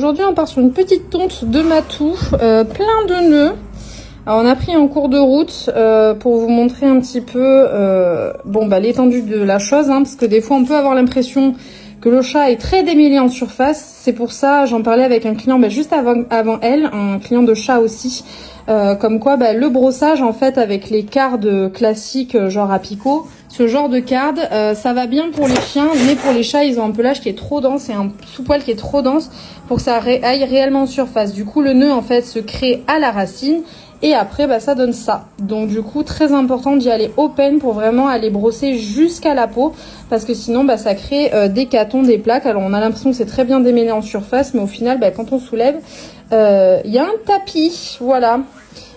Aujourd'hui on part sur une petite tonte de matou, plein de nœuds. Alors on a pris en cours de route pour vous montrer un petit peu l'étendue de la chose, parce que des fois on peut avoir l'impression que le chat est très démêlé en surface. C'est pour ça, j'en parlais avec un client juste avant elle, un client de chat aussi, comme quoi le brossage en fait avec les cardes classiques genre à picot, ce genre de cardes, ça va bien pour les chiens, mais pour les chats ils ont un pelage qui est trop dense et un sous-poil qui est trop dense pour que ça aille réellement en surface. Du coup le nœud en fait se crée à la racine. Et après, ça donne ça. Donc du coup, très important d'y aller open pour vraiment aller brosser jusqu'à la peau. Parce que sinon, ça crée des catons, des plaques. Alors on a l'impression que c'est très bien démêlé en surface. Mais au final, quand on soulève, il y a un tapis. Voilà.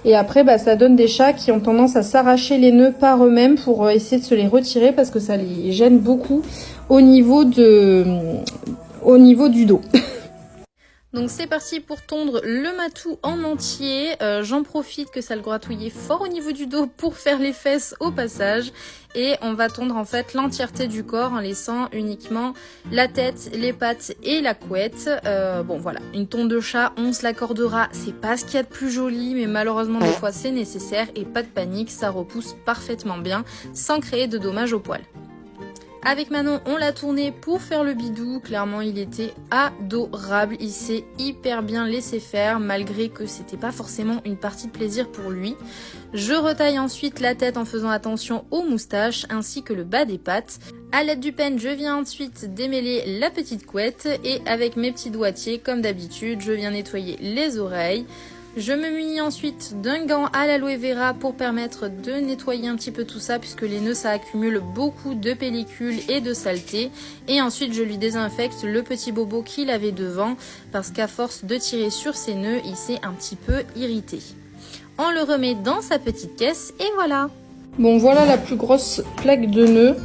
Et après, ça donne des chats qui ont tendance à s'arracher les nœuds par eux-mêmes pour essayer de se les retirer. Parce que ça les gêne beaucoup au niveau du dos. Donc c'est parti pour tondre le matou en entier. J'en profite que ça le gratouillait fort au niveau du dos pour faire les fesses au passage. Et on va tondre en fait l'entièreté du corps en laissant uniquement la tête, les pattes et la couette. Voilà, une tonte de chat, on se l'accordera. C'est pas ce qu'il y a de plus joli, mais malheureusement des fois c'est nécessaire. Et pas de panique, ça repousse parfaitement bien sans créer de dommages au poil. Avec Manon, on l'a tourné pour faire le bidou. Clairement, il était adorable. Il s'est hyper bien laissé faire, malgré que c'était pas forcément une partie de plaisir pour lui. Je retaille ensuite la tête en faisant attention aux moustaches, ainsi que le bas des pattes. À l'aide du peigne, je viens ensuite démêler la petite couette. Et avec mes petits doigtiers, comme d'habitude, je viens nettoyer les oreilles. Je me munis ensuite d'un gant à l'aloe vera pour permettre de nettoyer un petit peu tout ça puisque les nœuds ça accumule beaucoup de pellicules et de saleté. Et ensuite je lui désinfecte le petit bobo qu'il avait devant parce qu'à force de tirer sur ses nœuds, il s'est un petit peu irrité. On le remet dans sa petite caisse et voilà. Bon, voilà la plus grosse plaque de nœuds.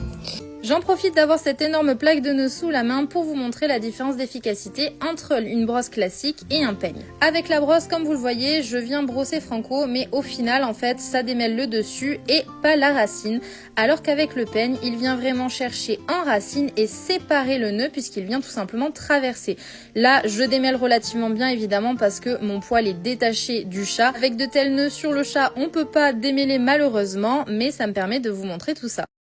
J'en profite d'avoir cette énorme plaque de nœuds sous la main pour vous montrer la différence d'efficacité entre une brosse classique et un peigne. Avec la brosse, comme vous le voyez, je viens brosser franco, mais au final, en fait, ça démêle le dessus et pas la racine. Alors qu'avec le peigne, il vient vraiment chercher en racine et séparer le nœud puisqu'il vient tout simplement traverser. Là, je démêle relativement bien évidemment parce que mon poil est détaché du chat. Avec de tels nœuds sur le chat, on peut pas démêler malheureusement, mais ça me permet de vous montrer tout ça.